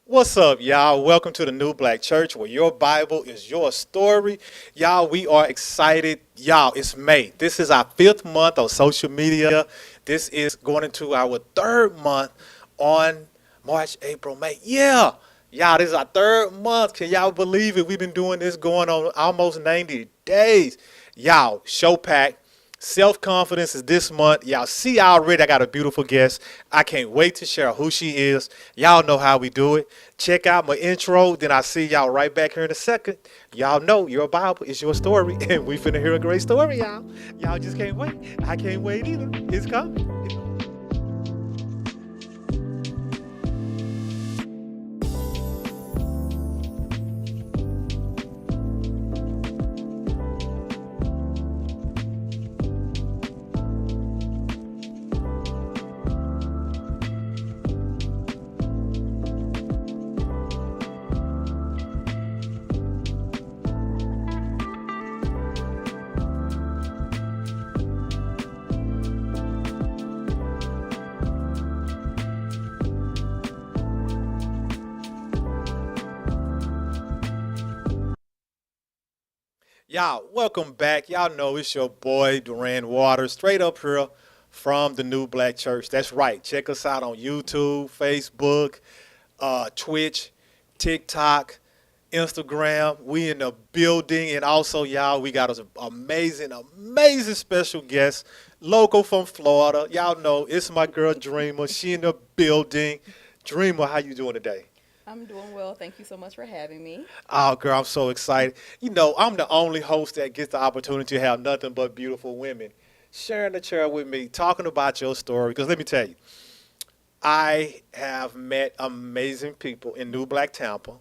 What's up, y'all? Welcome to the New Black Church where your Bible is your story. Y'all, we are excited. Y'all, it's May. This is our fifth month on social media. This is going into our third month on March, April, May. Yeah. Y'all, this is our third month. Can y'all believe it? We've been doing this going on almost 90 days. Y'all, show pack. Self confidence is this month. Y'all see already. I got a beautiful guest. I can't wait to share who she is. Y'all know how we do it. Check out my intro. Then I see y'all right back here in a second. Y'all know your Bible is your story, and we finna hear a great story, y'all. Y'all just can't wait. I can't wait either. It's coming. Y'all, welcome back. Y'all know it's your boy Duran Waters, straight up here from the New Black Church. That's right. Check us out on YouTube, Facebook, Twitch, TikTok, Instagram. We in the building, and also y'all, we got an amazing special guest, local from Florida. Y'all know it's my girl Dreamer. She in the building. Dreamer, how you doing today? I'm doing well. Thank you so much for having me. Oh, girl, I'm so excited. You know, I'm the only host that gets the opportunity to have nothing but beautiful women sharing the chair with me, talking about your story. Because let me tell you, I have met amazing people in New Black Tampa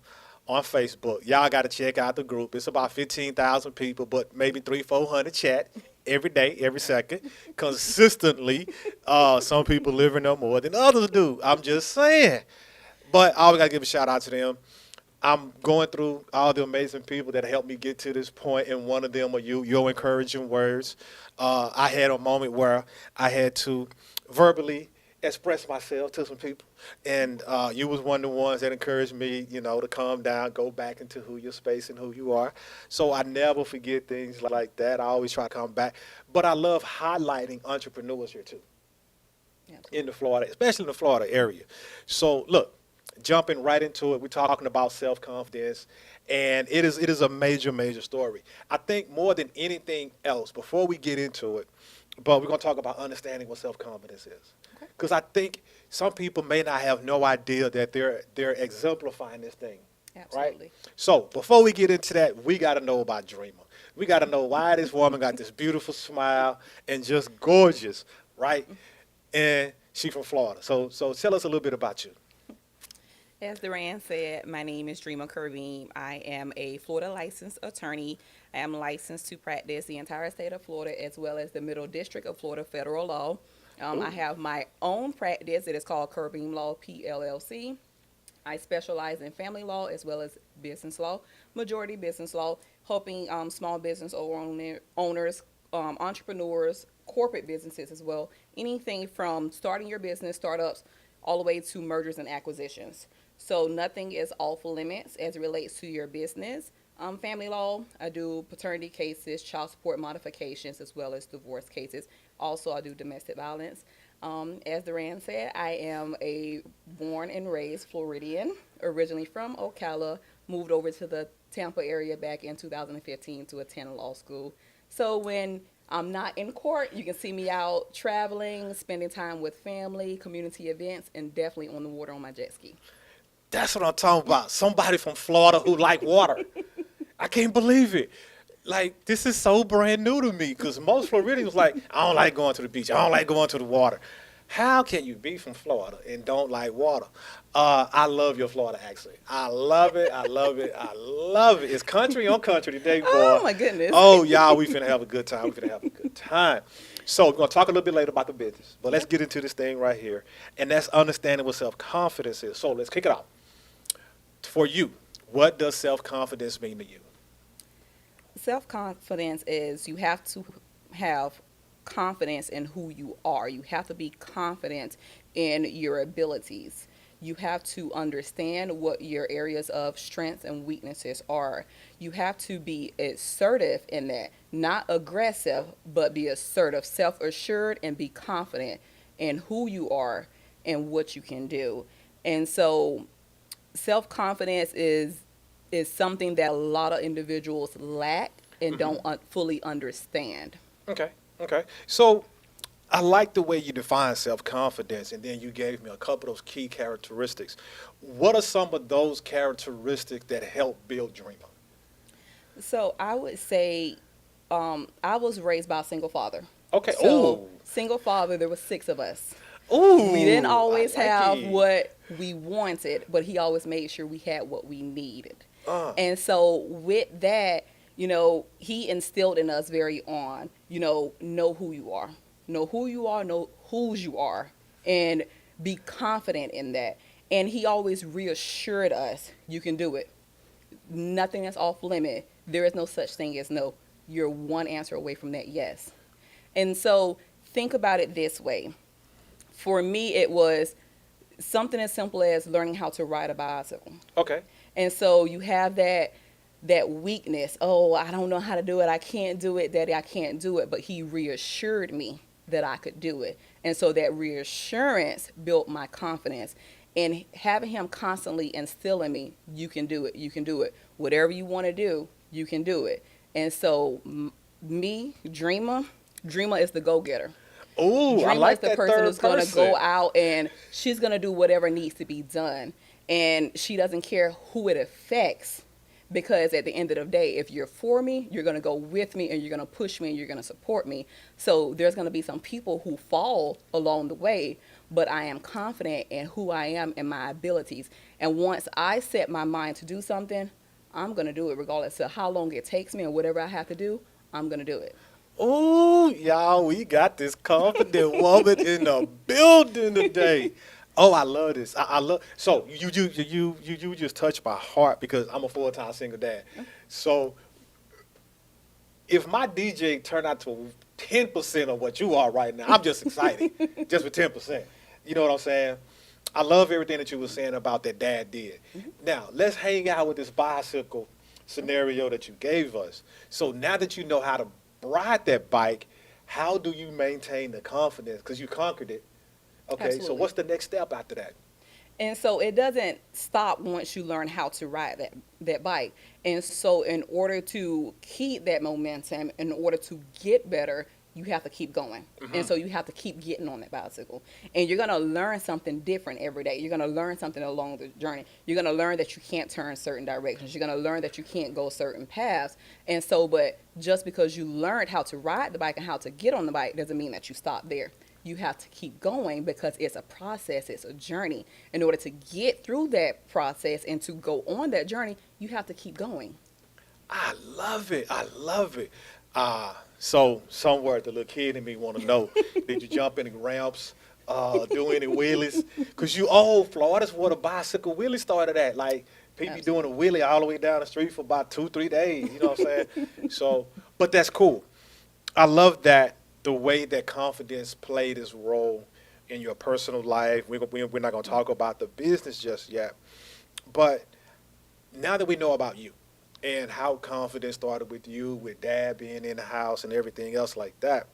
on Facebook. Y'all got to check out the group. It's about 15,000 people, but maybe 400 chat every day, every second, consistently. Some people live in there more than others do. I'm just saying. But I always got to give a shout out to them. I'm going through all the amazing people that helped me get to this point, and one of them are you, your encouraging words. I had a moment where I had to verbally express myself to some people, and you was one of the ones that encouraged me, to calm down, go back into who your space and who you are. So I never forget things like that. I always try to come back. But I love highlighting entrepreneurs here too in the Absolutely. Florida, especially in the Florida area. So look, jumping right into it, we're talking about self confidence, and it is a major story. I think more than anything else, before we get into it, but we're gonna talk about understanding what self confidence is, Okay. because I think some people may not have no idea that they're exemplifying this thing, right? Absolutely. So before we get into that, we got to know about Dreamer. We got to know why this woman got this beautiful smile and just gorgeous, right? And she from Florida. So tell us a little bit about you. As Duran said, my name is Dreamer Curvine. I am a Florida licensed attorney. I am licensed to practice the entire state of Florida as well as the Middle District of Florida federal law. I Ooh. have my own practice. It is called Curvine Law PLLC. I specialize in family law as well as business law, majority business law, helping small business owners, entrepreneurs, corporate businesses as well. Anything from starting your business, startups, all the way to mergers and acquisitions. So nothing is off limits as it relates to your business. Family law, I do paternity cases, child support modifications, as well as divorce cases. Also, I do domestic violence. As Duran said, I am a born and raised Floridian, originally from Ocala, moved over to the Tampa area back in 2015 to attend law school. So when I'm not in court, you can see me out traveling, spending time with family, community events, and definitely on the water on my jet ski. That's what I'm talking about. Somebody from Florida who like water. I can't believe it. Like this is so brand new to me because most Floridians like I don't like going to the beach. I don't like going to the water. How can you be from Florida and don't like water? I love your Florida accent. I love it. I love it. I love it. It's country on country today, boy. Oh my goodness. Oh, y'all, we finna have a good time. We finna have a good time. So we're gonna talk a little bit later about the business, but let's Okay. get into this thing right here, and that's understanding what self confidence is. So let's kick it off. For you, what does self confidence mean to you? Self confidence is you have to have confidence in who you are. You have to be confident in your abilities. You have to understand what your areas of strengths and weaknesses are. You have to be assertive in that, not aggressive, but be assertive, self assured, and be confident in who you are and what you can do. And so, self confidence is something that a lot of individuals lack and don't fully understand. Okay. Okay. So I like the way you define self confidence, and then you gave me a couple of those key characteristics. What are some of those characteristics that help build Dreamer? So I would say I was raised by a single father. Okay. So Ooh. single father, there was six of us. Ooh. We didn't I always like have it. what we wanted, but he always made sure we had what we needed. Uh, And so with that, he instilled in us very on, know who you are. Know who you are, know whose you are, and be confident in that. And he always reassured us, you can do it. Nothing is off limit. There is no such thing as no. You're one answer away from that yes. And so think about it this way. For me, it was something as simple as learning how to ride a bicycle. okay. And so you have that weakness. Oh, I don't know how to do it. I can't do it, Daddy. I can't do it. But he reassured me that I could do it. And so that reassurance built my confidence. And having him constantly instilling me, you can do it. You can do it. Whatever you want to do, you can do it. And so me, Dreamer is the go-getter. Ooh, I Dreamer like is the that person third who's going to person. go out and she's going to do whatever needs to be done. And she doesn't care who it affects because at the end of the day, if you're for me, you're going to go with me and you're going to push me and you're going to support me. So there's going to be some people who fall along the way, but I am confident in who I am and my abilities. And once I set my mind to do something, I'm going to do it regardless of how long it takes me and whatever I have to do, I'm going to do it. Ooh, y'all, we got this confident woman in the building today. Oh, I love this. I love. So you just touched my heart because I'm a full-time single dad. So if my DJ turned out to 10% of what you are right now, I'm just excited, just for 10%. You know what I'm saying? I love everything that you were saying about that dad did. Now let's hang out with this bicycle scenario that you gave us. So now that you know how to ride that bike, how do you maintain the confidence? Because you conquered it. Okay, so Absolutely. what's the next step after that? And so it doesn't stop once you learn how to ride that bike. And so in order to keep that momentum, in order to get better, you have to keep going. And so you have to keep getting on that bicycle. And you're going to learn something different every day. You're going to learn something along the journey. You're going to learn that you can't turn certain directions. You're going to learn that you can't go certain paths. And so, but just because you learned how to ride the bike and how to get on the bike doesn't mean that you stop there. You have to keep going because it's a process, it's a journey. In order to get through that process and to go on that journey, you have to keep going. I love it. I love it. So somewhere the little kid in me want to know, did you jump any ramps, do any wheelies? Because you old, Florida's where the bicycle wheelie started at. Like, people be doing a wheelie all the way down the street for about 2-3 days. You know what I'm saying? So, but that's cool. I love that the way that confidence played its role in your personal life. We're not going to talk about the business just yet. But now that we know about you and how confidence started with you, with dad being in the house and everything else like that,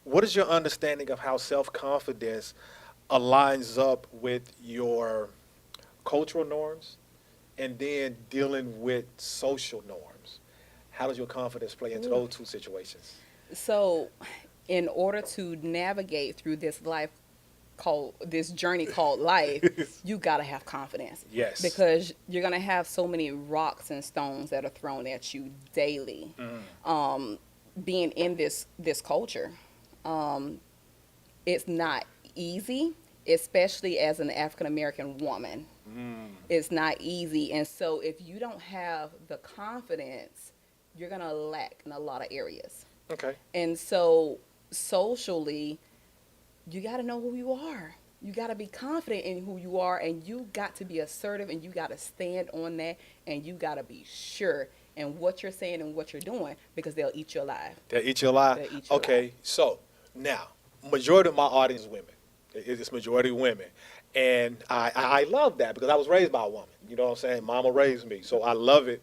what is your understanding of how self-confidence aligns up with your cultural norms and then dealing with social norms? How does your confidence play into those two situations? So, in order to navigate through this journey called life, you got to have confidence. Yes. Because you're going to have so many rocks and stones that are thrown at you daily. Being in this culture, it's not easy, especially as an African American woman. It's not easy. And so if you don't have the confidence, you're going to lack in a lot of areas. Okay. And so socially, you got to know who you are. You got to be confident in who you are, and you got to be assertive, and you got to stand on that, and you got to be sure in what you're saying and what you're doing, because they'll eat you alive. They'll eat you alive? They'll eat you Okay, alive. so now, majority of my audience is women. It's majority women. And I love that because I was raised by a woman. You know what I'm saying? Mama raised me. So I love it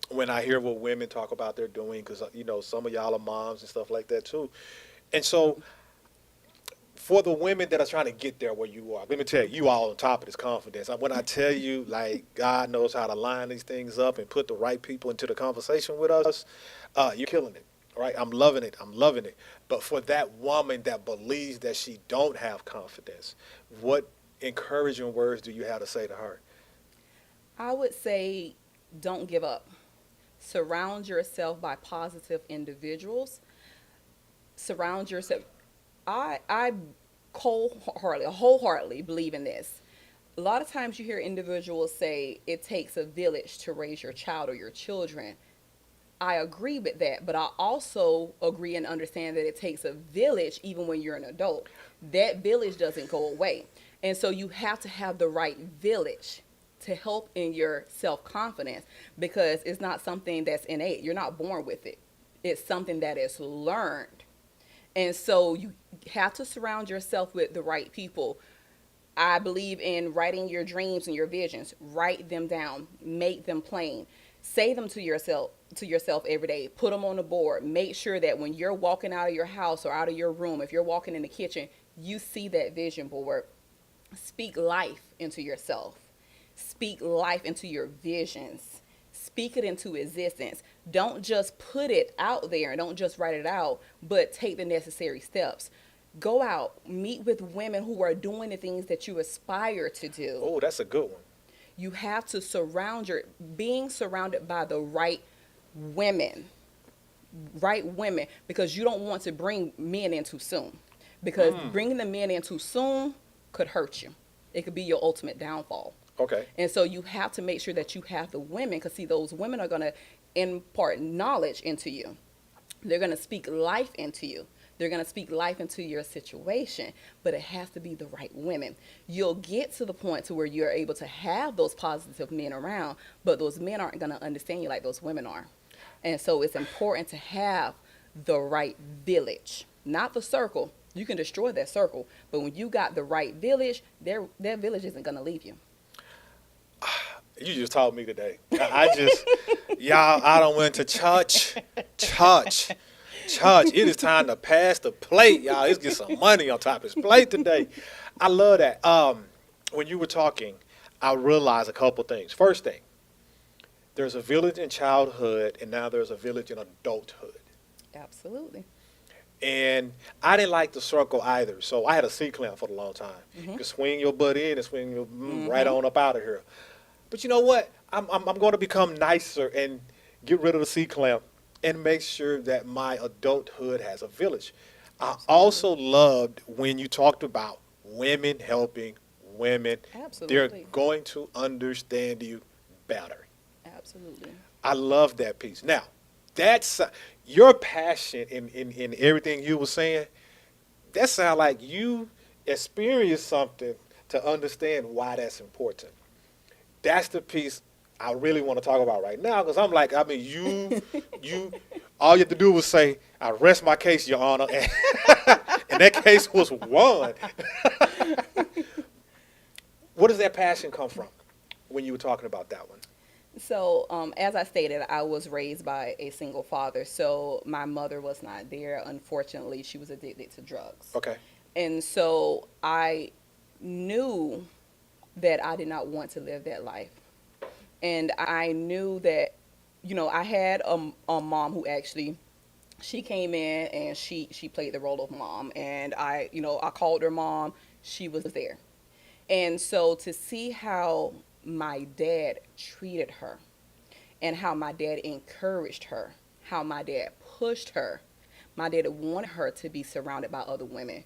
when I hear what women talk about they're doing because, some of y'all are moms and stuff like that too. And so for the women that are trying to get there where you are, let me tell you, you all on top of this confidence. When I tell you, like, God knows how to line these things up and put the right people into the conversation with us, you're killing it, right? I'm loving it. I'm loving it. But for that woman that believes that she don't have confidence, what encouraging words do you have to say to her? I would say don't give up. Surround yourself by positive individuals. Surround yourself. I wholeheartedly believe in this. A lot of times you hear individuals say it takes a village to raise your child or your children. I agree with that, but I also agree and understand that it takes a village even when you're an adult. That village doesn't go away. And so you have to have the right village to help in your self-confidence because it's not something that's innate. You're not born with it. It's something that is learned. And so you have to surround yourself with the right people. I believe in writing your dreams and your visions. Write them down. Make them plain. Say them to yourself every day. Put them on the board. Make sure that when you're walking out of your house or out of your room, if you're walking in the kitchen, you see that vision board. Speak life into yourself. Speak life into your visions. Speak it into existence. Don't just put it out there and don't just write it out, but take the necessary steps. Go out, meet with women who are doing the things that you aspire to do. Oh, that's a good one. You have to being surrounded by the women, right women, because you don't want to bring men in too soon. Because bringing the men in too soon could hurt you. It could be your ultimate downfall. Okay. And so you have to make sure that you have the women, because see, those women are going to impart knowledge into you. They're going to speak life into you. They're going to speak life into your situation, but it has to be the right women. You'll get to the point to where you're able to have those positive men around, but those men aren't going to understand you like those women are. And so it's important to have the right village, not the circle. You can destroy that circle, but when you got the right village, that village isn't going to leave you. You just taught me today. Y'all, I done went to church. It is time to pass the plate, y'all. Let's get some money on top of this plate today. I love that. When you were talking, I realized a couple things. First thing, there's a village in childhood, and now there's a village in adulthood. Absolutely. And I didn't like the circle either, so I had a C-clamp for a long time. You can swing your butt in and swing your right on up out of here. But you know what? I'm going to become nicer and get rid of the C-clamp and make sure that my adulthood has a village. I also loved when you talked about women helping women. Absolutely. They're going to understand you better. Absolutely. I love that piece. Now, that's your passion in everything you were saying. That sounds like you experienced something to understand why that's important. That's the piece I really want to talk about right now because I'm like, you, all you have to do was say, I rest my case, Your Honor, and that case was won. Where does that passion come from when you were talking about that one? So, as I stated, I was raised by a single father. So my mother was not there. Unfortunately, she was addicted to drugs. Okay. And so I knew that I did not want to live that life. And I knew that, I had a mom who actually, she came in and she played the role of mom. And I called her mom. She was there. And so to see how my dad treated her and how my dad encouraged her, how my dad pushed her, my dad wanted her to be surrounded by other women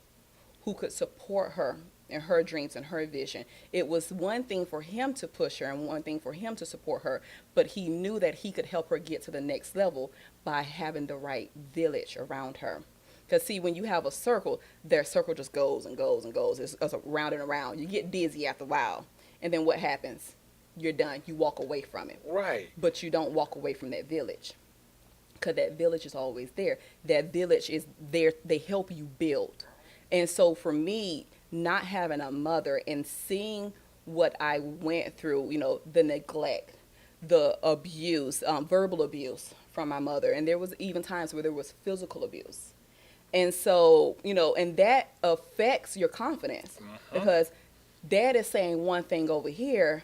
who could support her in her dreams and her vision. It was one thing for him to push her and one thing for him to support her, but he knew that he could help her get to the next level by having the right village around her. Because see, when you have a circle, their circle just goes and goes and goes. It's round and around. You get dizzy after a while. And then what happens? You're done. You walk away from it. Right. But you don't walk away from that village. Because that village is always there. That village is there. They help you build. And so for me, not having a mother and seeing what I went through, the neglect, the abuse, verbal abuse from my mother. And there was even times where there was physical abuse. And so, and that affects your confidence because dad is saying one thing over here,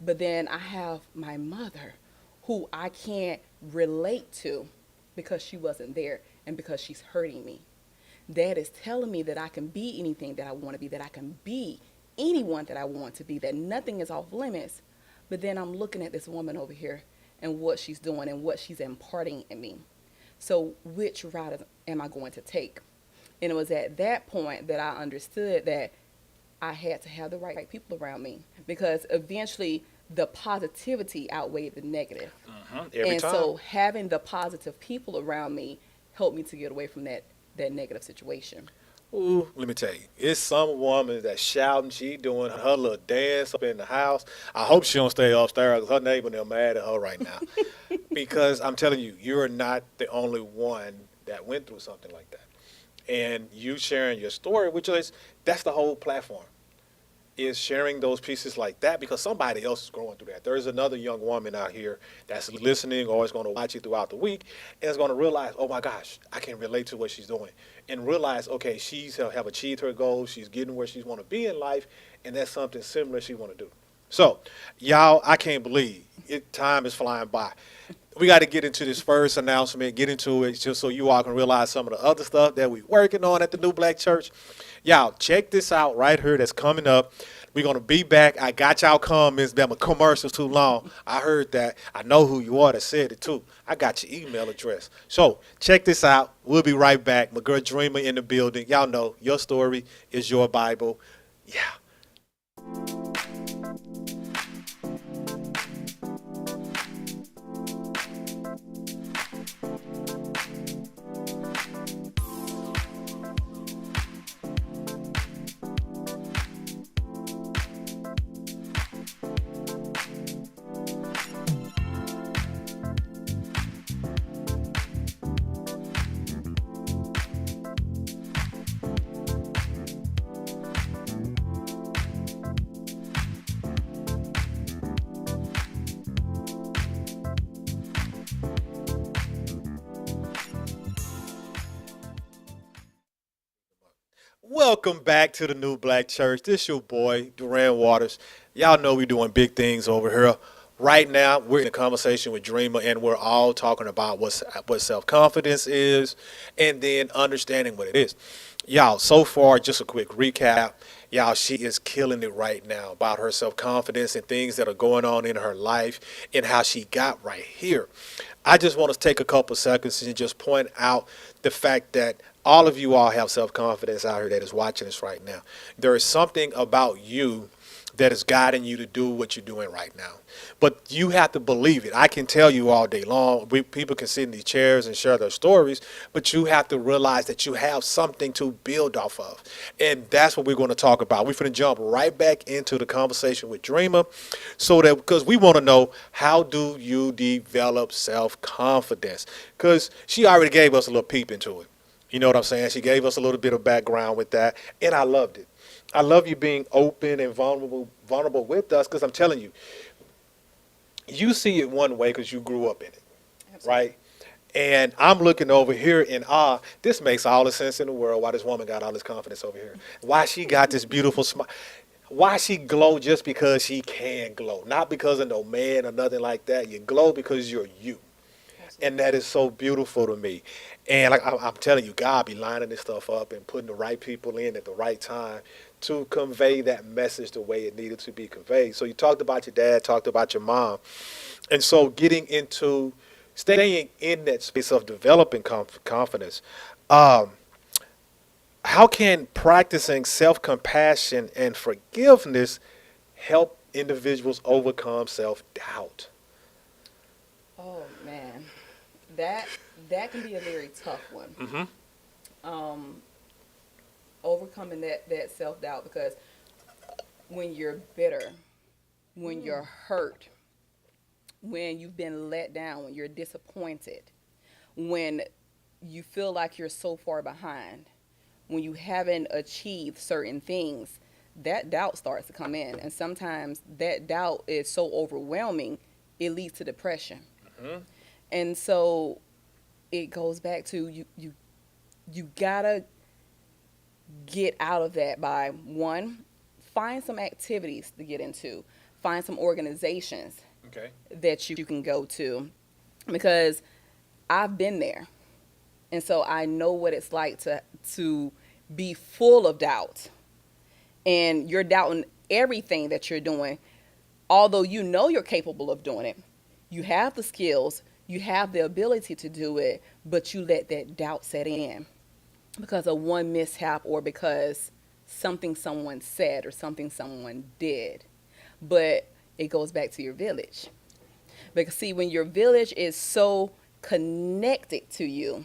but then I have my mother who I can't relate to because she wasn't there and because she's hurting me. Dad is telling me that I can be anything that I want to be, that I can be anyone that I want to be, that nothing is off limits. But then I'm looking at this woman over here and what she's doing and what she's imparting in me. So which route am I going to take? And it was at that point that I understood that I had to have the right people around me because eventually the positivity outweighed the negative. Every And time. so having the positive people around me helped me to get away from that negative situation. Ooh, let me tell you, it's some woman that's shouting, she doing her little dance up in the house. I hope she don't stay upstairs because her neighbor they're mad at her right now. Because I'm telling you, you're not the only one that went through something like that. And you sharing your story, which is, that's the whole platform, is sharing those pieces like that because somebody else is going through that. There's another young woman out here that's listening or is going to watch you throughout the week and is going to realize, oh my gosh, I can relate to what she's doing. And realize, okay, she's have achieved her goals, she's getting where she want to be in life, and that's something similar she want to do. So, y'all, I can't believe it. Time is flying by. We got to get into this first announcement, get into it just so you all can realize some of the other stuff that we're working on at the New Black Church. Y'all, check this out right here that's coming up. We're going to be back. I got y'all comments. Them commercials too long. I heard that. I know who you are that said it too. I got your email address. So check this out. We'll be right back. My girl Dreamer in the building. Y'all know your story is your Bible. Yeah. Welcome back to the New Black Church. This your boy, Duran Waters. Y'all know we're doing big things over here. Right now, we're in a conversation with Dreamer, and we're all talking about what self-confidence is and then understanding what it is. Y'all, so far, just a quick recap. Y'all, she is killing it right now about her self-confidence and things that are going on in her life and how she got right here. I just want to take a couple seconds and just point out the fact that all of you all have self-confidence out here that is watching this right now. There is something about you that is guiding you to do what you're doing right now. But you have to believe it. I can tell you all day long. People can sit in these chairs and share their stories, but you have to realize that you have something to build off of. And that's what we're going to talk about. We're going to jump right back into the conversation with Dreamer because we want to know, how do you develop self-confidence? Because she already gave us a little peep into it. You know what I'm saying? She gave us a little bit of background with that, and I loved it. I love you being open and vulnerable with us because I'm telling you, you see it one way because you grew up in it, Absolutely. right? And I'm looking over here in awe. This makes all the sense in the world why this woman got all this confidence over here. Why she got this beautiful smile. Why she glow just because she can glow. Not because of no man or nothing like that. You glow because you're you. And that is so beautiful to me. And like I'm telling you, God be lining this stuff up and putting the right people in at the right time to convey that message the way it needed to be conveyed. So you talked about your dad, talked about your mom. And so getting into staying in that space of developing confidence, how can practicing self-compassion and forgiveness help individuals overcome self-doubt? Oh man, that can be a very tough one. Overcoming that self doubt because when you're bitter, when you're hurt, when you've been let down, when you're disappointed, when you feel like you're so far behind, when you haven't achieved certain things, that doubt starts to come in. And sometimes that doubt is so overwhelming, it leads to depression. Hmm. And so it goes back to you gotta get out of that by one, find some activities to get into, find some organizations Okay. that you can go to, because I've been there. And so I know what it's like to be full of doubt, and you're doubting everything that you're doing, although you know you're capable of doing it. You have the skills, you have the ability to do it, but you let that doubt set in because of one mishap or because something someone said or something someone did. But it goes back to your village. Because see, when your village is so connected to you,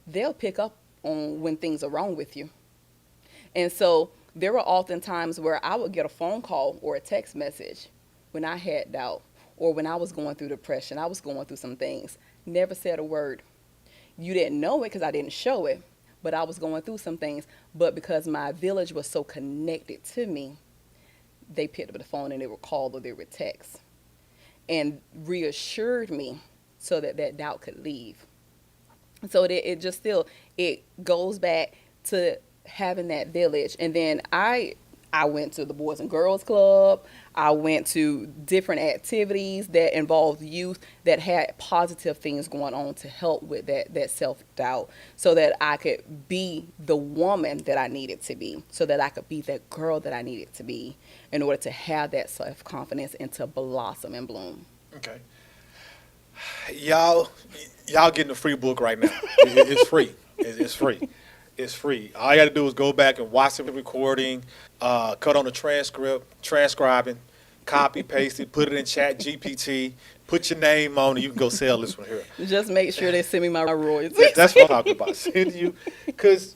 they'll pick up on when things are wrong with you. And so there were often times where I would get a phone call or a text message when I had doubt or when I was going through depression, I was going through some things. Never said a word. You didn't know it because I didn't show it, but I was going through some things. But because my village was so connected to me, they picked up the phone and they would call or they would text and reassured me so that that doubt could leave. So it just still, it goes back to having that village. And then I went to the Boys and Girls Club. I went to different activities that involved youth that had positive things going on to help with that self-doubt so that I could be the woman that I needed to be, so that I could be that girl that I needed to be in order to have that self-confidence and to blossom and bloom. Okay. Y'all, y'all getting a free book right now. It's free. It's free. It's free. All you got to do is go back and watch the recording, cut on the transcript, transcribing, copy, paste it, put it in Chat GPT, put your name on it. You can go sell this one here. Just make sure they send me my royalties. That's what I'm talking about. Send you, because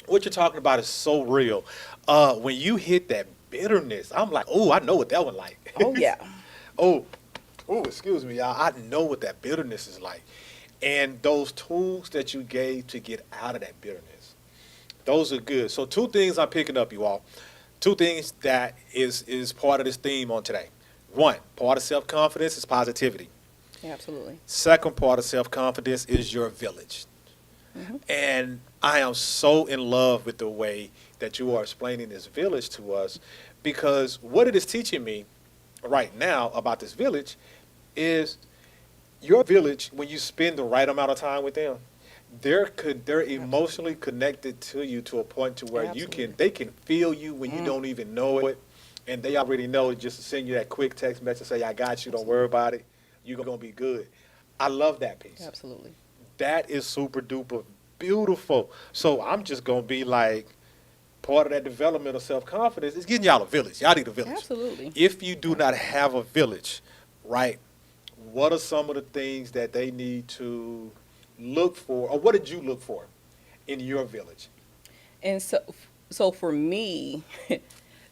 what you're talking about is so real. When you hit that bitterness, I'm like, oh, I know what that one like. Oh, yeah. Oh, excuse me, y'all. I know what that bitterness is like. And those tools that you gave to get out of that bitterness, those are good. So two things I'm picking up, you all. Two things that is part of this theme on today. One, part of self-confidence is positivity. Absolutely. Second part of self-confidence is your village. Mm-hmm. And I am so in love with the way that you are explaining this village to us, because what it is teaching me right now about this village is your village, when you spend the right amount of time with them, they're emotionally connected to you to a point to where they can feel you when you don't even know it, and they already know it just to send you that quick text message, say, I got you, don't worry about it, you're gonna be good. I love that piece. Absolutely. That is super duper beautiful. So I'm just gonna be like, part of that development of self-confidence is getting y'all a village. Y'all need a village. Absolutely. If you do not have a village, right, what are some of the things that they need to look for, or what did you look for in your village? And so for me,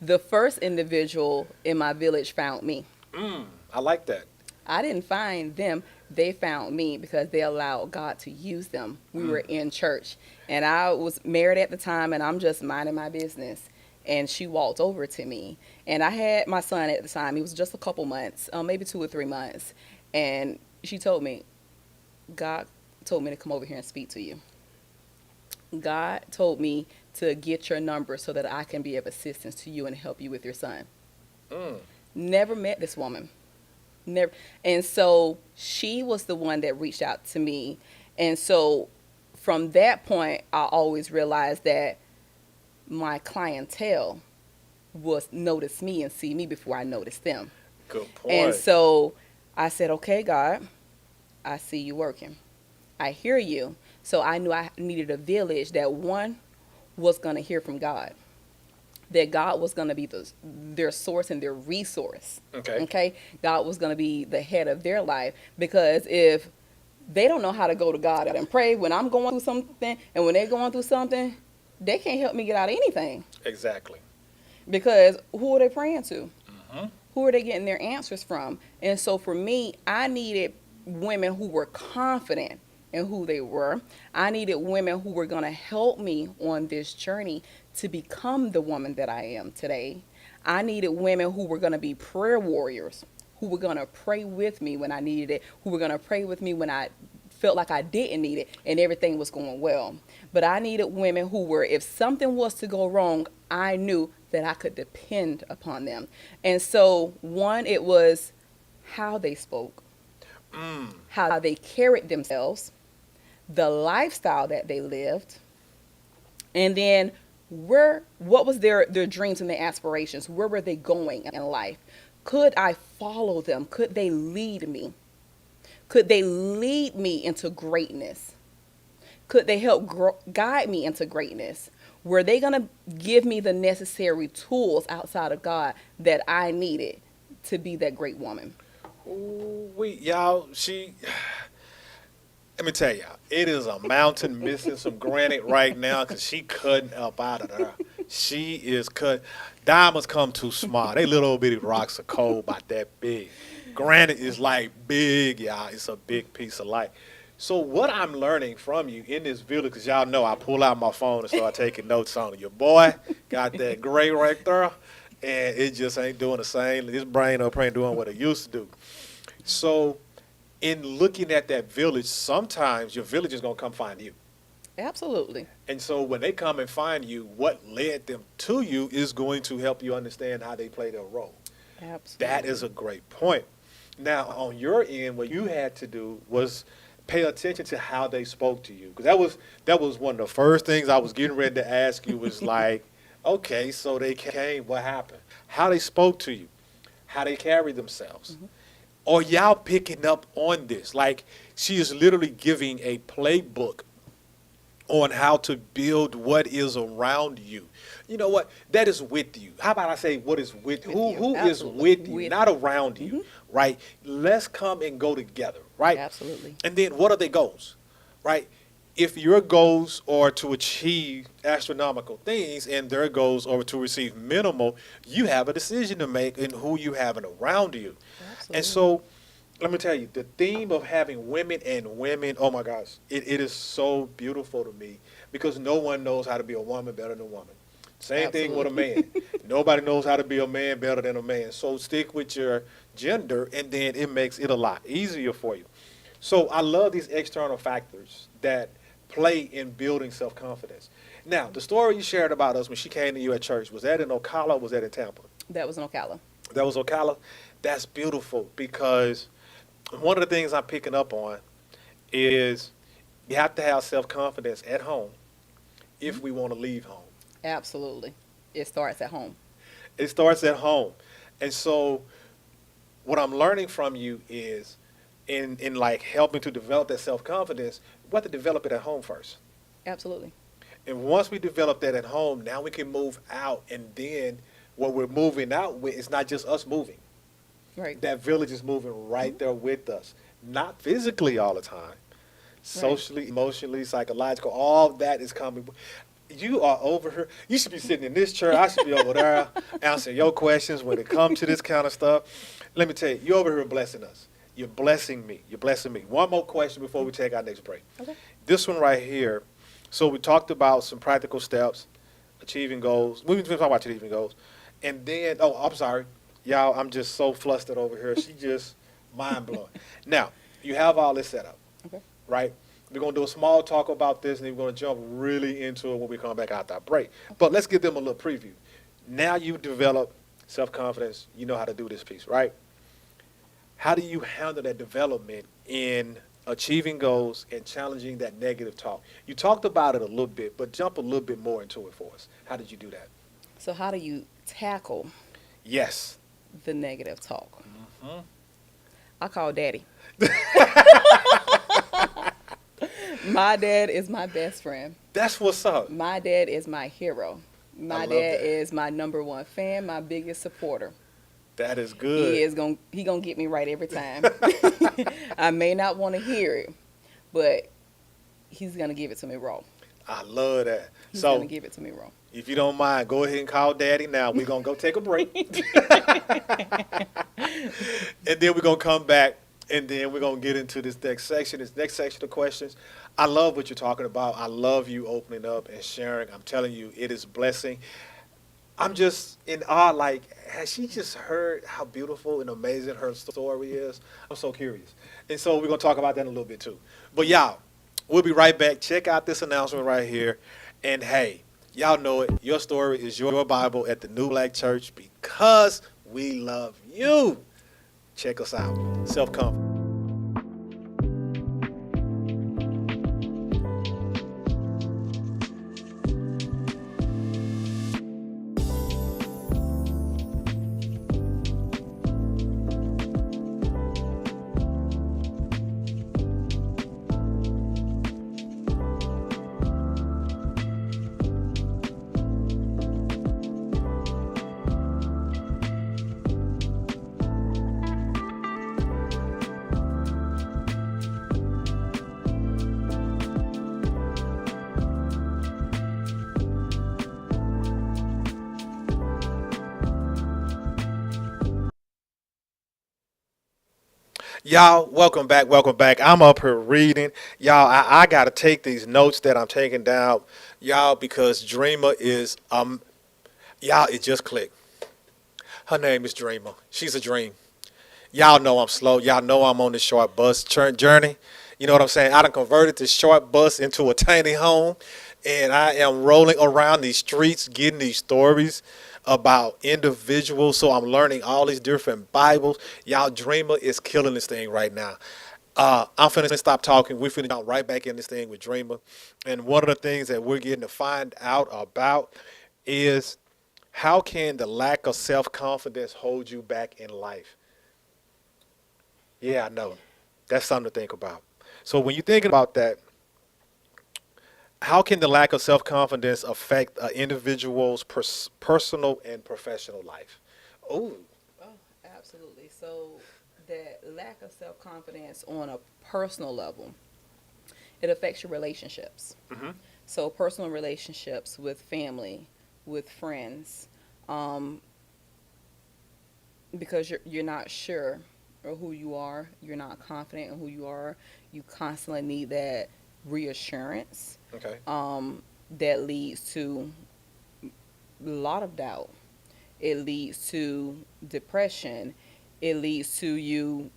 the first individual in my village found me. I like that. I didn't find them. They found me because they allowed God to use them. We were in church, and I was married at the time, and I'm just minding my business. And she walked over to me, and I had my son at the time. He was just a couple months, maybe 2 or 3 months. And she told me, God told me to come over here and speak to you. God told me to get your number so that I can be of assistance to you and help you with your son. Never met this woman. Never. And so she was the one that reached out to me. And so from that point, I always realized that my clientele was notice me and see me before I noticed them. Good point. And so I said, okay, God, I see you working. I hear you. So I knew I needed a village that, one, was going to hear from God, that God was going to be their source and their resource. Okay. God was going to be the head of their life, because if they don't know how to go to God and pray when I'm going through something, and when they're going through something, they can't help me get out of anything. Exactly. Because who are they praying to? Who are they getting their answers from? And so for me, I needed women who were confident and who they were. I needed women who were going to help me on this journey to become the woman that I am today. I needed women who were going to be prayer warriors, who were going to pray with me when I needed it, who were going to pray with me when I felt like I didn't need it and everything was going well. But I needed women who were, if something was to go wrong, I knew that I could depend upon them. And so, one, it was how they spoke, how they carried themselves, the lifestyle that they lived, and then what was their dreams and their aspirations? Where were they going in life? Could I follow them? Could they lead me? Could they lead me into greatness? Could they help guide me into greatness? Were they going to give me the necessary tools outside of God that I needed to be that great woman? Ooh, y'all, let me tell y'all, it is a mountain missing some granite right now because she cutting up out of there. She is cut. Diamonds come too small. They little bitty rocks are cold about that big. Granite is like big, y'all. It's a big piece of light. So what I'm learning from you in this video, because y'all know I pull out my phone and start taking notes on it. Your boy got that gray right there, and it just ain't doing the same. His brain up ain't doing what it used to do. So in looking at that village, sometimes your village is going to come find you. Absolutely. And so when they come and find you, what led them to you is going to help you understand how they play their role. Absolutely. That is a great point. Now, on your end, what you had to do was pay attention to how they spoke to you. Because that was one of the first things I was getting ready to ask you was like, okay, so they came, what happened? How they spoke to you, how they carried themselves. Mm-hmm. Or y'all picking up on this. Like, she is literally giving a playbook on how to build what is around you. You know what? That is with you. How about I say what is with you? Who is with you, not around you, right? Let's come and go together, right? Absolutely. And then what are their goals, right? If your goals are to achieve astronomical things and their goals are to receive minimal, you have a decision to make in who you have around you. Absolutely. And so let me tell you, the theme of having women and women, oh my gosh, it is so beautiful to me because no one knows how to be a woman better than a woman. Same Absolutely. Thing with a man. Nobody knows how to be a man better than a man. So stick with your gender, and then it makes it a lot easier for you. So I love these external factors that play in building self-confidence. Now, the story you shared about us when she came to you at church, was that in Ocala or was that in Tampa? That was in Ocala. That was Ocala? That's beautiful because one of the things I'm picking up on is you have to have self-confidence at home if we want to leave home. Absolutely. It starts at home. It starts at home. And so what I'm learning from you is in like helping to develop that self-confidence, we have to develop it at home first. Absolutely. And once we develop that at home, now we can move out. And then what we're moving out with is not just us moving. Right. That village is moving right there with us. Not physically all the time. Socially, right. Emotionally, psychological, all that is coming. You are over here. You should be sitting in this chair. I should be over there answering your questions when it comes to this kind of stuff. Let me tell you, you're over here blessing us. You're blessing me. You're blessing me. One more question before we take our next break. Okay. This one right here. So we talked about some practical steps, achieving goals. We've been talking about achieving goals. And then, oh, I'm sorry. Y'all, I'm just so flustered over here. She just mind-blowing. Now, you have all this set up, okay, right? We're going to do a small talk about this, and then we're going to jump really into it when we come back out that break. But let's give them a little preview. Now you develop self-confidence. You know how to do this piece, right? How do you handle that development in achieving goals and challenging that negative talk? You talked about it a little bit, but jump a little bit more into it for us. How did you do that? So how do you tackle Yes. the negative talk? Mm-hmm. I call Daddy. My dad is my best friend. That's what's up. My dad is my hero. My dad is my number one fan, my biggest supporter. That is good. He gonna get me right every time. I may not want to hear it, but he's gonna give it to me raw. I love that. He's gonna give it to me raw. If you don't mind, go ahead and call Daddy now. We're gonna go take a break. And then we're gonna come back And then we're gonna get into this next section. This next section of questions. I love what you're talking about. I love you opening up and sharing. I'm telling you, it is blessing. I'm just in awe. Like, has she just heard how beautiful and amazing her story is? I'm so curious. And so we're gonna talk about that in a little bit too. But y'all, we'll be right back. Check out this announcement right here. And hey, y'all know it. Your story is your Bible at the New Black Church because we love you. Check us out. Self confidence. Y'all, welcome back. Welcome back. I'm up here reading. Y'all, I got to take these notes that I'm taking down, y'all, because Dreamer is, y'all, it just clicked. Her name is Dreamer. She's a dream. Y'all know I'm slow. Y'all know I'm on this short bus journey. You know what I'm saying? I done converted this short bus into a tiny home, and I am rolling around these streets getting these stories about individuals. So I'm learning all these different Bibles. Y'all, Dreamer is killing this thing right now. I'm finna stop talking. We're finna jump right back in this thing with Dreamer. And one of the things that we're getting to find out about is how can the lack of self-confidence hold you back in life? Yeah, I know. That's something to think about. So when you're thinking about that, how can the lack of self-confidence affect an individual's personal and professional life? Oh, Oh, absolutely. So that lack of self confidence on a personal level, it affects your relationships. hmm So personal relationships with family, with friends, um, because you're not sure of who you are, you're not confident in who you are. You constantly need that reassurance. okay. Um, that leads to a lot of doubt. It leads to depression. It leads to you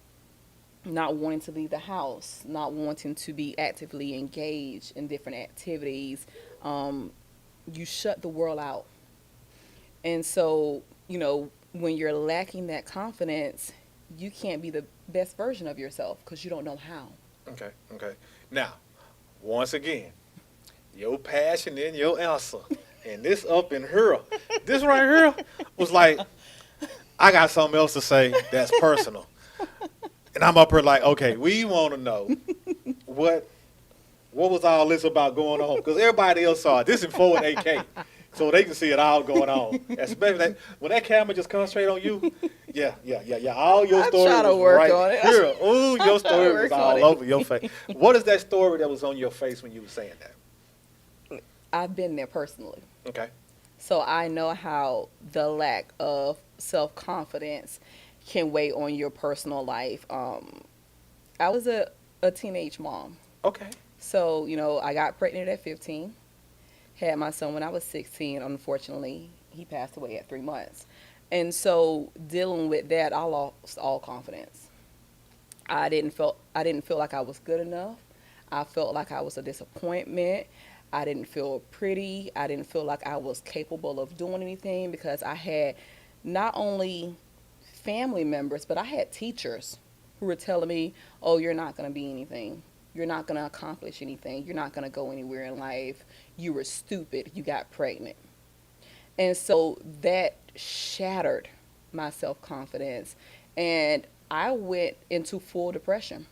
not wanting to leave the house, not wanting to be actively engaged in different activities. Um, you shut the world out. And so, when you're lacking that confidence, you can't be the best version of yourself because you don't know how. Okay. Okay. Now, once again, your passion and your answer, and this up in here, this right here was like, I got something else to say that's personal. And I'm up here like, okay, we want to know what what was all this about going on? Because everybody else saw it. This is forward 8K, so they can see it all going on. Especially when that camera just concentrate on you. Yeah, yeah, yeah, yeah. All your I'm story trying to was work right on it. here. Ooh, your story was Work on all it. over your face. What is that story that was on your face when you were saying that? I've been there personally. Okay. So I know how the lack of self confidence can weigh on your personal life. I was a teenage mom. Okay. So, I got pregnant at 15, had my son when I was 16. Unfortunately, he passed away at 3 months. And so dealing with that, I lost all confidence. I didn't feel like I was good enough. I felt like I was a disappointment. I didn't feel pretty. I didn't feel like I was capable of doing anything because I had not only family members, but I had teachers who were telling me, "Oh, you're not going to be anything. You're not going to accomplish anything. You're not going to go anywhere in life. You were stupid. You got pregnant." And so that shattered my self confidence. And I went into full depression.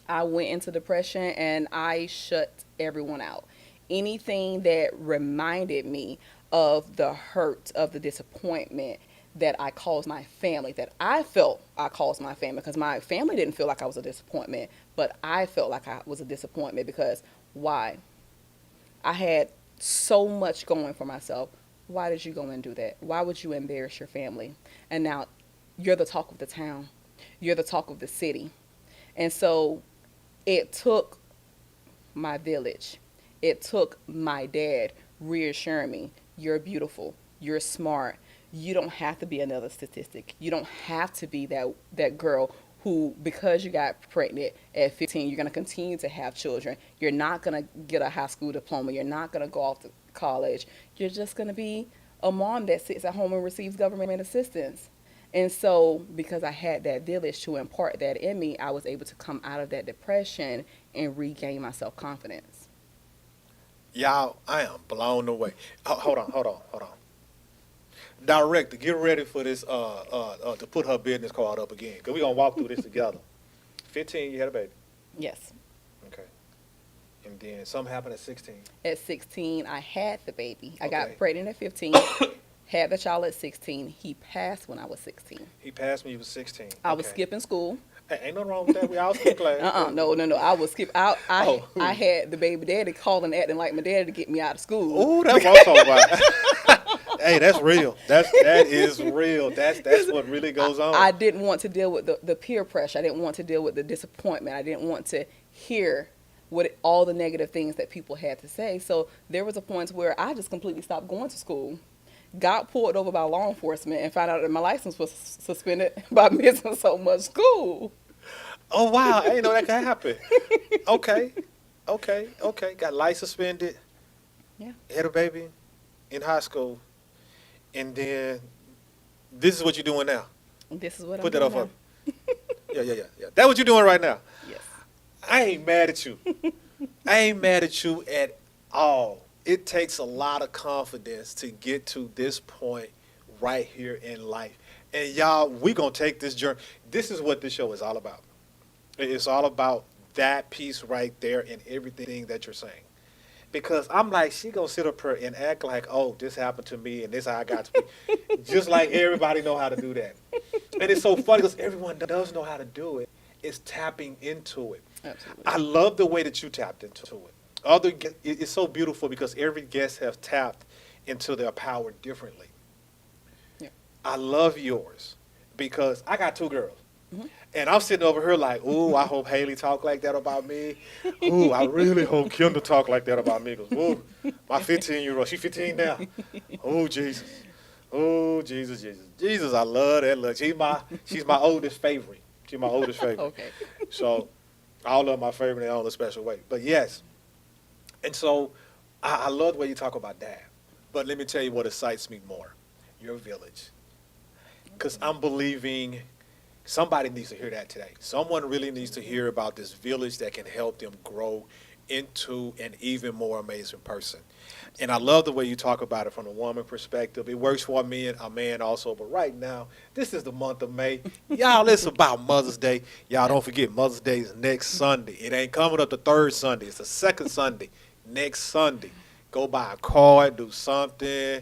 I went into depression and I shut everyone out. Anything that reminded me of the hurt, of the disappointment that I caused my family, that I felt I caused my family, because my family didn't feel like I was a disappointment, but I felt like I was a disappointment because why? I had so much going for myself. Why did you go and do that? Why would you embarrass your family? And now you're the talk of the town. You're the talk of the city. And so it took my village. It took my dad reassuring me, you're beautiful, you're smart, you don't have to be another statistic. You don't have to be that girl who, because you got pregnant at 15, you're going to continue to have children. You're not going to get a high school diploma. You're not going to go off to college. You're just going to be a mom that sits at home and receives government assistance. And so, because I had that village to impart that in me, I was able to come out of that depression and regain my self confidence. Y'all, I am blown away. Hold on. Director, get ready for this, to put her business card up again. Because we're going to walk through this together. 15, you had a baby. Yes. Okay. And then something happened at 16. At 16, I had the baby. I Okay. got pregnant at 15, had the child at 16. He passed when I was 16. He passed me, he was 16. I was Okay. skipping school. Hey, ain't nothing wrong with that. We all skip class. No. I was skip. Oh. I had the baby daddy calling, acting like my daddy to get me out of school. Ooh, that's what I'm talking about. Hey, that's real. That is real. That's what really goes on. I didn't want to deal with the peer pressure. I didn't want to deal with the disappointment. I didn't want to hear all the negative things that people had to say. So there was a point where I just completely stopped going to school. Got pulled over by law enforcement and found out that my license was suspended by missing so much school. Oh wow, I didn't know that could happen. Okay. Got life suspended. Yeah. Had a baby in high school, and then this is what you're doing now. This is what Put I'm that up doing for me. Yeah. That's what you're doing right now. now. Yes. I ain't mad at you. I ain't mad at you at all. It takes a lot of confidence to get to this point right here in life. And y'all, we going to take this journey. This is what this show is all about. It's all about that piece right there and everything that you're saying. Because I'm like, she going to sit up here and act like, oh, this happened to me and this how I got to be. Just like everybody know how to do that. And it's so funny because everyone does know how to do it. It's tapping into it. Absolutely. I love the way that you tapped into it. It's so beautiful because every guest has tapped into their power differently. Yeah. I love yours because I got two girls. Mhm. And I'm sitting over here like, ooh, I hope Haley talk like that about me. Ooh, I really hope Kendall talk like that about me. Because, ooh, my 15-year-old, she 15 now. Oh, Jesus. Oh, Jesus. Jesus, I love that look. She's my oldest favorite. She's my oldest favorite. Okay. So all of my favorite in all a special way. But yes. And so I love the way you talk about that. But let me tell you what excites me more. Your village. Because I'm believing somebody needs to hear that today. Someone really needs to hear about this village that can help them grow into an even more amazing person. And I love the way you talk about it from a woman perspective. It works for a man also. But right now, this is the month of May. Y'all, it's about Mother's Day. Y'all don't forget Mother's Day is next Sunday. It ain't coming up the third Sunday. It's the second Sunday. Next Sunday. Go buy a card, do something.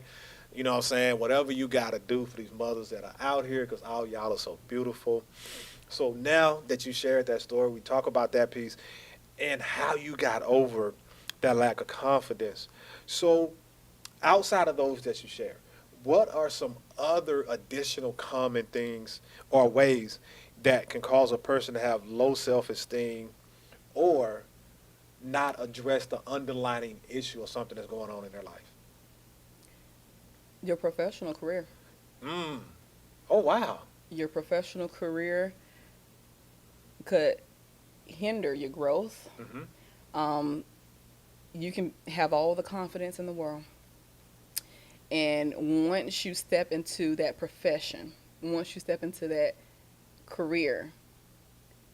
You know what I'm saying? Whatever you got to do for these mothers that are out here because all y'all are so beautiful. So now that you shared that story, we talk about that piece and how you got over that lack of confidence. So outside of those that you share, what are some other additional common things or ways that can cause a person to have low self-esteem or not address the underlying issue or something that's going on in their life? Your professional career. Oh, wow. Your professional career could hinder your growth. Mm-hmm. You can have all the confidence in the world. And once you step into that profession, once you step into that career,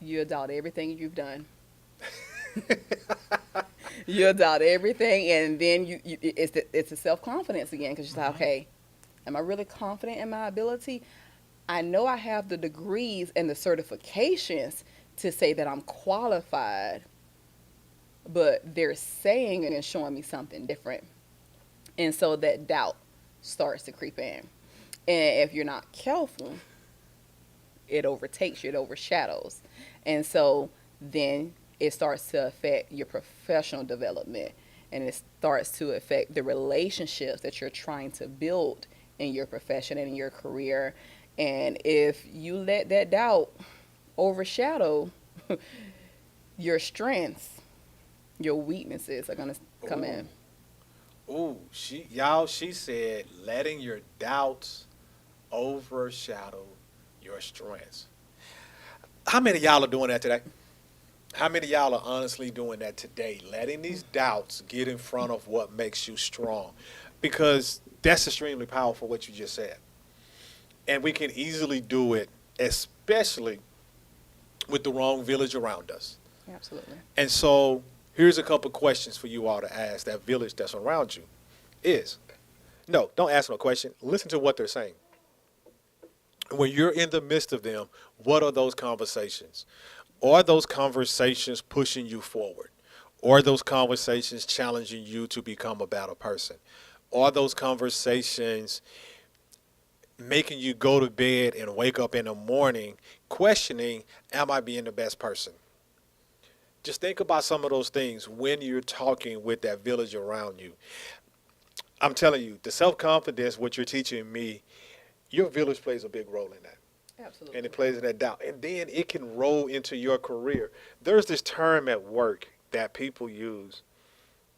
you doubt everything you've done. You'll doubt everything, and then it's a self-confidence again because you're like, okay, am I really confident in my ability? I know I have the degrees and the certifications to say that I'm qualified, but they're saying and showing me something different. And so that doubt starts to creep in. And if you're not careful, it overtakes you, it overshadows. And so then it starts to affect your professional development, and it starts to affect the relationships that you're trying to build in your profession and in your career. And if you let that doubt overshadow your strengths, your weaknesses are gonna come Ooh, in. ooh, she said letting your doubts overshadow your strengths. How many of y'all are doing that today? How many of y'all are honestly doing that today? Letting these doubts get in front of what makes you strong. Because that's extremely powerful what you just said. And we can easily do it, especially with the wrong village around us. Absolutely. And so here's a couple questions for you all to ask that village that's around you is no, don't ask no question. Listen to what they're saying. When you're in the midst of them, what are those conversations? Are those conversations pushing you forward? Are those conversations challenging you to become a better person? Are those conversations making you go to bed and wake up in the morning questioning, am I being the best person? Just think about some of those things when you're talking with that village around you. I'm telling you, the self confidence, what you're teaching me, your village plays a big role in that. And Absolutely. it plays in that doubt. And then it can roll into your career. There's this term at work that people use.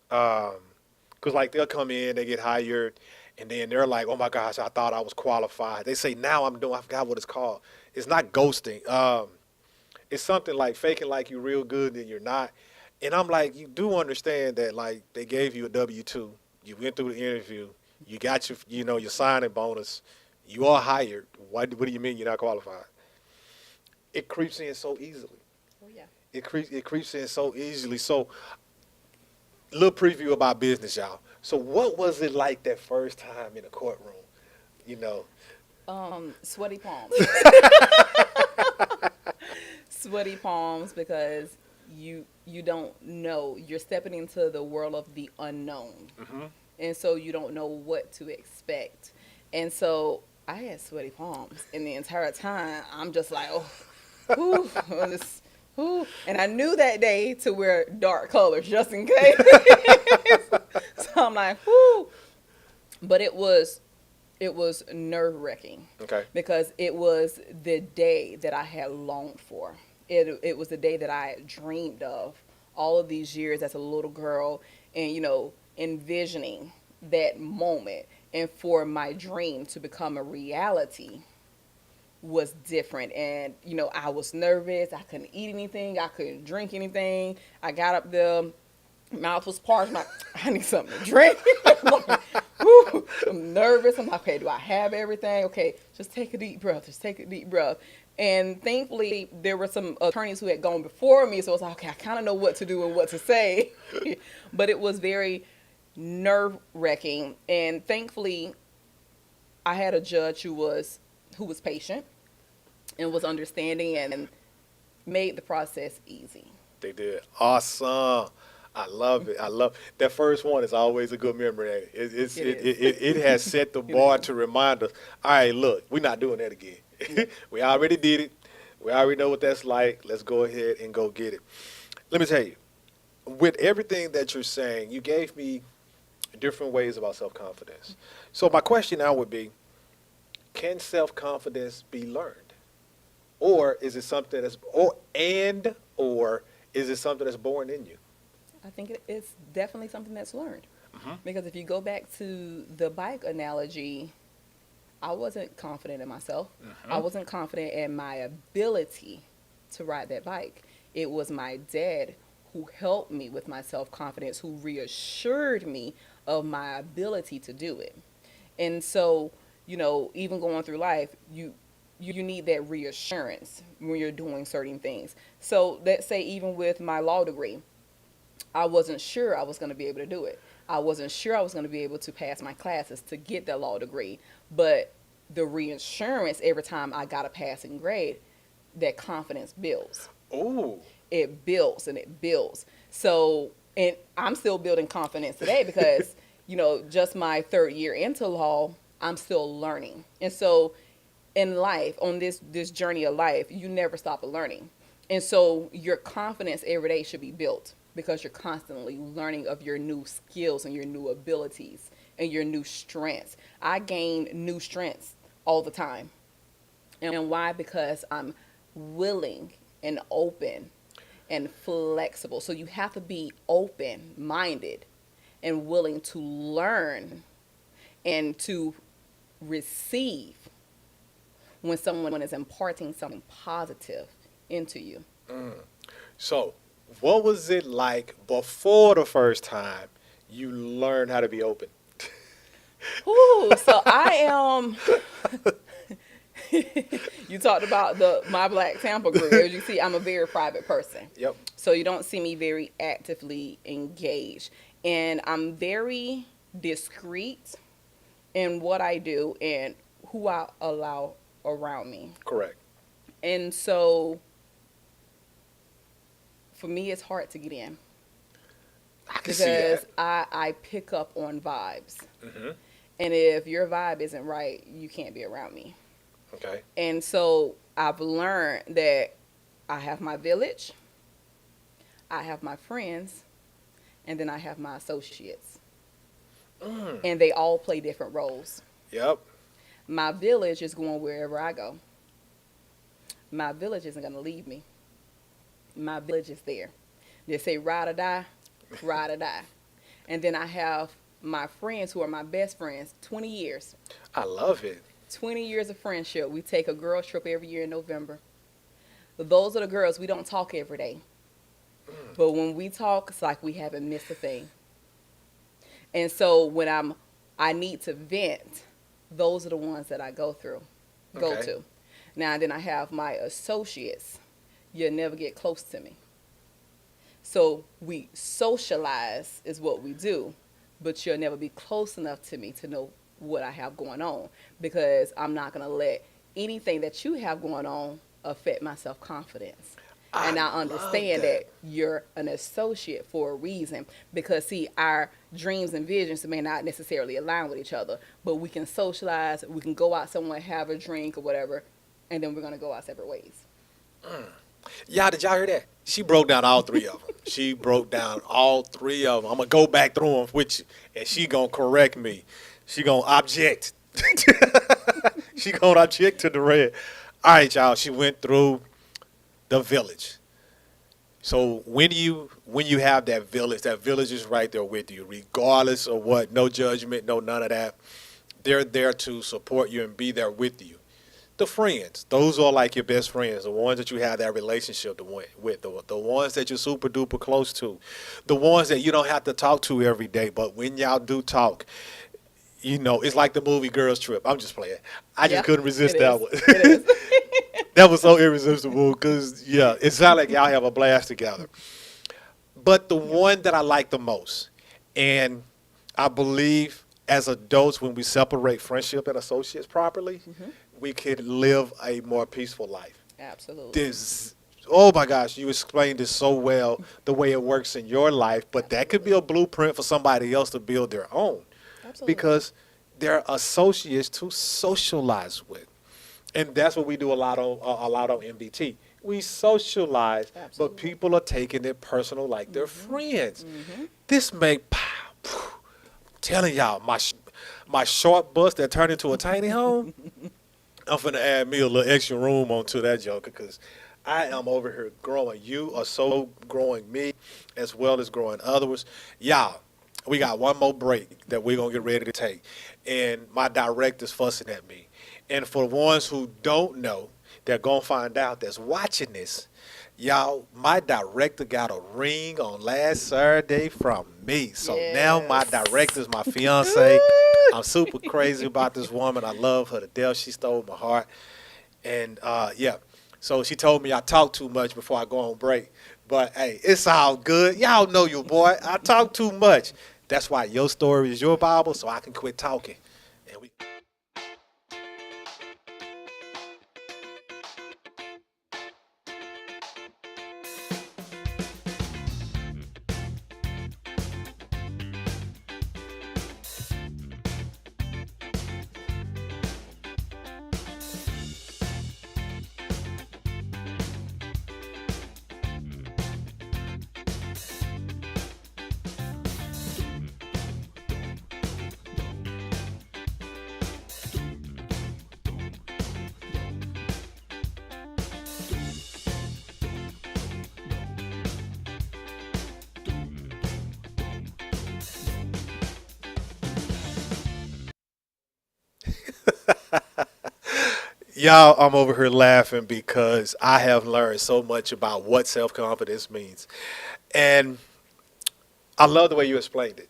Because, like, they'll come in, they get hired, and then they're like, oh my gosh, I thought I was qualified. They say, now I'm doing, I forgot what it's called. It's not ghosting. It's something like faking like you're real good and you're not. And I'm like, you do understand that, like, they gave you a W-2. You went through the interview. You got your signing bonus. You are hired. What do you mean you're not qualified? It creeps in so easily. Oh yeah. It creeps in so easily. So, little preview about business, y'all. So, what was it like that first time in a courtroom? You know, Sweaty palms. Sweaty palms because you don't know. You're stepping into the world of the unknown. And so you don't know what to expect. And so I had sweaty palms, and the entire time I'm just like, oh, whew, this, whew. And I knew that day to wear dark colors just in case. So I'm like, whoo. But it was nerve wracking okay. because it was the day that I had longed for. It was the day that I had dreamed of all of these years as a little girl, and envisioning that moment, and for my dream to become a reality was different. And I was nervous. I couldn't eat anything. I couldn't drink anything. I got up there, mouth was parched. I need something to drink. Whew, I'm nervous. I'm like, okay, do I have everything? Okay, just take a deep breath. Just take a deep breath. And thankfully, there were some attorneys who had gone before me, so I was like, okay, I kind of know what to do and what to say. But it was very nerve wracking. And thankfully, I had a judge who was patient and was understanding and made the process easy. They did. Awesome. I love it. I love that first one is always a good memory. Ain't it? It It has set the is. bar to remind us, all right, look, we're not doing that again. We already did it. We already know what that's like. Let's go ahead and go get it. Let me tell you, with everything that you're saying, you gave me different ways about self confidence. So my question now would be, can self confidence be learned? Or is it something or is it something that's born in you? I think it's definitely something that's learned. Mm-hmm. Because if you go back to the bike analogy, I wasn't confident in myself. I Mm-hmm. wasn't confident in my ability to ride that bike. It was my dad who helped me with my self confidence, who reassured me of my ability to do it. And so, even going through life, you need that reassurance when you're doing certain things. So let's say even with my law degree, I wasn't sure I was going to be able to do it. I wasn't sure I was going to be able to pass my classes to get that law degree. But the reassurance every time I got a passing grade, that confidence builds. Ooh. It builds and it builds. So, and I'm still building confidence today because, just my third year into law, I'm still learning. And so in life, on this journey of life, you never stop learning. And so your confidence every day should be built because you're constantly learning of your new skills and your new abilities and your new strengths. I gain new strengths all the time. And why? Because I'm willing and open and flexible. So you have to be open minded and willing to learn and to receive when someone is imparting something positive into you. So, what was it like before the first time you learned how to be open? Ooh, so I am. You talked about the My Black Tampa group. As you see, I'm a very private person. Yep. So you don't see me very actively engaged. And I'm very discreet in what I do and who I allow around me. Correct. And so for me, it's hard to get in I can see because that. I pick up on vibes. Hmm. And if your vibe isn't right, you can't be around me. Okay. And so I've learned that I have my village, I have my friends, and then I have my associates. Mm. And they all play different roles. Yep. My village is going wherever I go. My village isn't going to leave me. My village is there. They say ride or die, ride or die. And then I have my friends who are my best friends, 20 years. I love it. 20 years of friendship. We take a girls trip every year in November. Those are the girls. We don't talk every day. But when we talk, it's like we haven't missed a thing. And so when I need to vent, those are the ones that I go Okay. to. Now then I have my associates. You'll never get close to me. So we socialize is what we do, but you'll never be close enough to me to know what I have going on because I'm not going to let anything that you have going on affect my self-confidence. And I love understand that you're an associate for a reason because, see, our dreams and visions may not necessarily align with each other, but we can socialize, we can go out somewhere, have a drink or whatever, and then we're going to go our separate ways. Y'all, did y'all hear that? She broke down all three of them. She broke down all three of them. I'm going to go back through them with you, and she going to correct me. She going to object. She going to object to the red. All right, y'all. She went through the village. So when you have that village is right there with you, regardless of what, no judgment, no none of that. They're there to support you and be there with you. The friends, those are like your best friends, the ones that you have that relationship with, the ones that you're super duper close to, the ones that you don't have to talk to every day, but when y'all do talk, you know, it's like the movie Girls Trip. I'm just playing. I just couldn't resist it that is. one. It is. That was so irresistible because, yeah, it sounded like y'all have a blast together. But the one that I like the most, and I believe as adults, when we separate friendship and associates properly, we could live a more peaceful life. Absolutely. This, oh my gosh, you explained it so well, the way it works in your life, but that could be a blueprint for somebody else to build their own Absolutely. because they're associates to socialize with. And that's what we do a lot on MBT. We socialize, Absolutely. but people are taking it personal like they're friends. This may, telling y'all, my short bus that turned into a tiny home, I'm finna add me a little extra room onto that joker because I am over here growing. You are so growing me as well as growing others. Y'all, we got one more break that we're going to get ready to take. And my director's fussing at me. And for the ones who don't know, they're going to find out that's watching this. Y'all, my director got a ring on last Saturday from me. So now my Yes. director's my fiance. I'm super crazy about this woman. I love her to death. She stole my heart. And, yeah. So she told me I talk too much before I go on break. But, hey, it's all good. Y'all know you, boy. I talk too much. That's why your story is your Bible, so I can quit talking. And we... Y'all, I'm over here laughing because I have learned so much about what self confidence means. And I love the way you explained it.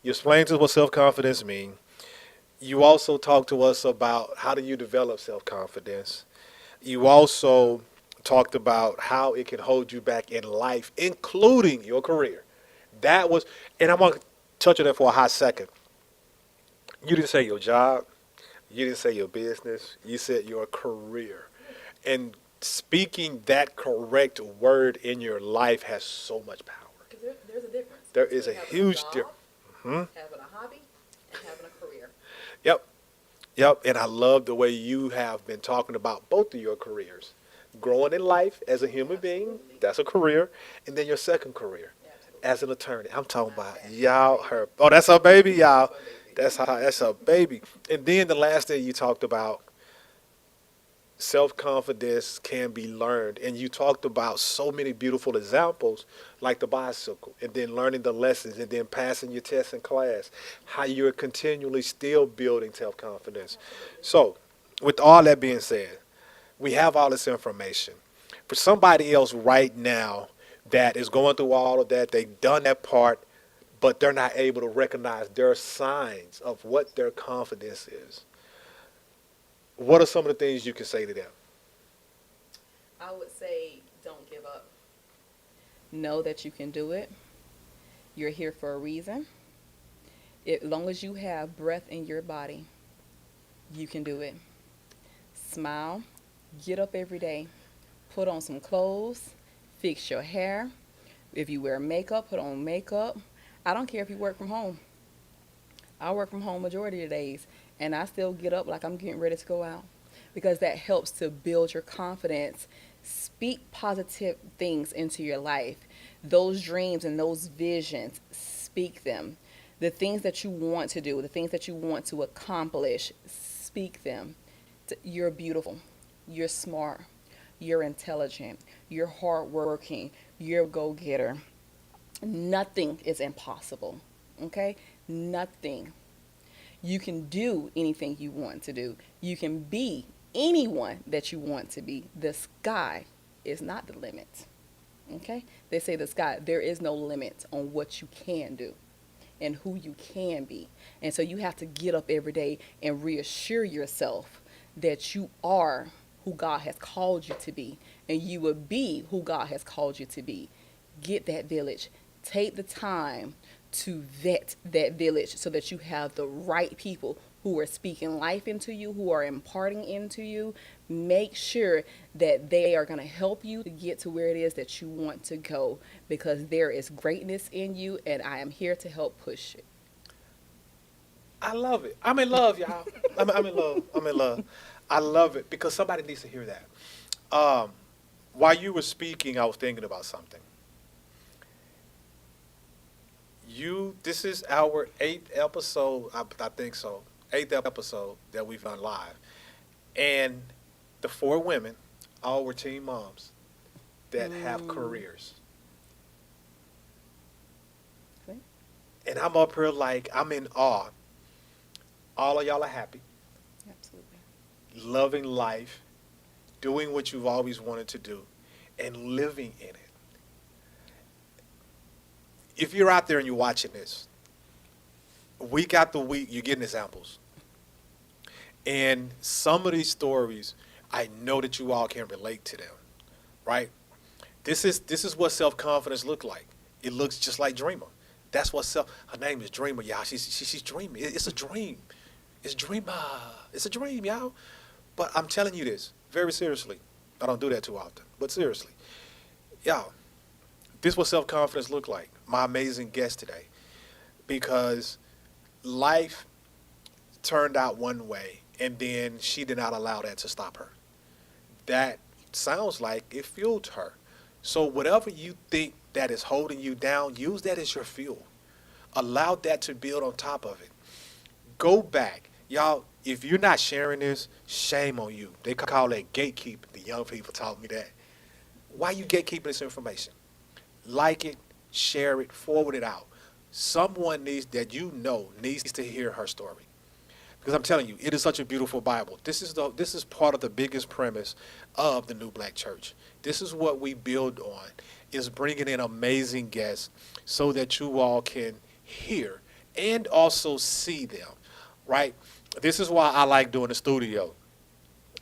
You explained to us what self confidence means. You also talked to us about how do you develop self confidence. You also talked about how it can hold you back in life, including your career. That was, and I'm going to touch on that for a hot second. You didn't say your job. You didn't say your business. You said your career. And speaking that correct word in your life has so much power. Because there's a difference There is a between having a huge job, difference. Hmm. having a hobby, and having a career. Yep. Yep. And I love the way you have been talking about both of your careers. Growing in life as a human being, Absolutely. that's a career. And then your second career Absolutely. as an attorney. I'm talking My about bad. y'all, her. Oh, that's her baby, y'all. My baby. That's her baby. And then the last thing you talked about, self confidence can be learned. And you talked about so many beautiful examples, like the bicycle, and then learning the lessons, and then passing your tests in class, how you're continually still building self confidence. So, with all that being said, we have all this information. For somebody else right now that is going through all of that, they've done that part, but they're not able to recognize their signs of what their confidence is. What are some of the things you can say to them? I would say don't give up. Know that you can do it. You're here for a reason. As long as you have breath in your body, you can do it. Smile. Get up every day. Put on some clothes. Fix your hair. If you wear makeup, put on makeup. I don't care if you work from home. I work from home majority of the days, and I still get up like I'm getting ready to go out because that helps to build your confidence. Speak positive things into your life. Those dreams and those visions, speak them. The things that you want to do, the things that you want to accomplish, speak them. You're beautiful. You're smart. You're intelligent. You're hardworking. You're a go getter. Nothing is impossible. Okay? Nothing. You can do anything you want to do. You can be anyone that you want to be. The sky is not the limit. Okay? They say the sky, there is no limit on what you can do and who you can be. And so you have to get up every day and reassure yourself that you are who God has called you to be and you will be who God has called you to be. Get that village. Take the time to vet that village so that you have the right people who are speaking life into you, who are imparting into you. Make sure that they are going to help you to get to where it is that you want to go because there is greatness in you, and I am here to help push it. I love it. I'm in love, y'all. I'm in love. I'm in love. I love it because somebody needs to hear that. Um, while you were speaking, I was thinking about something. This is our eighth episode, I think so, eighth episode that we've done live. And the four women all were teen moms that have careers. Okay? And I'm up here like, I'm in awe. All of y'all are happy, Absolutely. loving life, doing what you've always wanted to do, and living in it. If you're out there and you're watching this, week after week, you're getting examples. And some of these stories, I know that you all can relate to them, right? This is what self confidence look like. It looks just like Dreamer. That's what self. Her name is Dreamer, y'all. She's dreaming. It's a dream. It's Dreamer. It's a dream, y'all. But I'm telling you this very seriously. I don't do that too often, but seriously, y'all. This is what self confidence look like. My amazing guest today, because life turned out one way, and then she did not allow that to stop her. That sounds like it fueled her. So whatever you think that is holding you down, use that as your fuel. Allow that to build on top of it. Go back. Y'all, if you're not sharing this, shame on you. They call that gatekeeping. The young people taught me that. Why you gatekeeping this information? Like it, share it, forward it out. Someone needs that you know needs to hear her story. Because I'm telling you, it is such a beautiful Bible. This is part of the biggest premise of the New Black Church. This is what we build on, is bringing in amazing guests so that you all can hear and also see them, right? This is why I like doing the studio.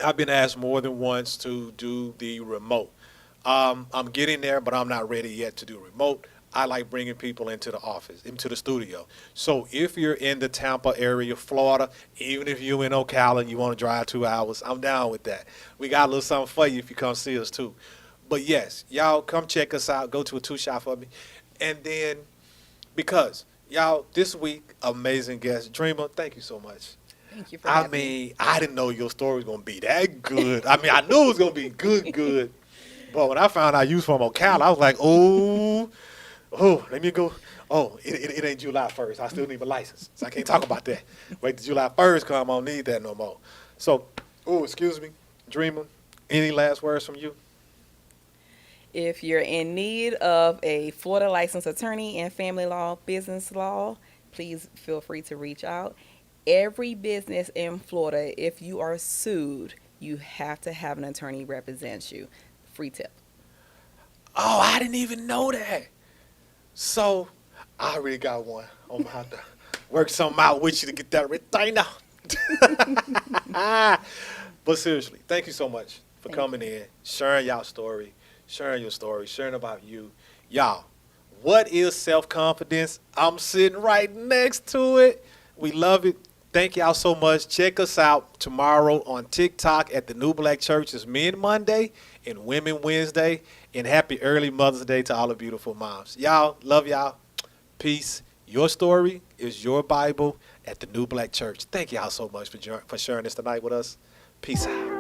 I've been asked more than once to do the remote. I'm getting there, but I'm not ready yet to do remote. I like bringing people into the office, into the studio. So if you're in the Tampa area, Florida, even if you're in Ocala and you want to drive 2 hours, I'm down with that. We got a little something for you if you come see us too. But yes, y'all come check us out. Go to a 2-shot for me. And then, because y'all, this week, amazing guest, Dreamer, thank you so much. Thank you for having me. I mean, I didn't know your story was going to be that good. I mean, I knew it was going to be good. But when I found out you was from Ocala, I was like, let me go. Oh, it ain't July 1st. I still need my license, so I can't talk about that. Wait till July 1st come, I don't need that no more. So, excuse me, Dreamer, any last words from you? If you're in need of a Florida licensed attorney in family law, business law, please feel free to reach out. Every business in Florida, if you are sued, you have to have an attorney represent you. Free tip. Oh, I didn't even know that. So, I already got one. I'm going to have to work something out with you to get that right now. But seriously, thank you so much for coming in, sharing your story, sharing about you. Y'all, what is self-confidence? I'm sitting right next to it. We love it. Thank y'all so much. Check us out tomorrow on TikTok at the New Black Church. It's Men Monday and Women Wednesday. And happy early Mother's Day to all the beautiful moms. Y'all, love y'all. Peace. Your story is your Bible at the New Black Church. Thank y'all so much for sharing this tonight with us. Peace out.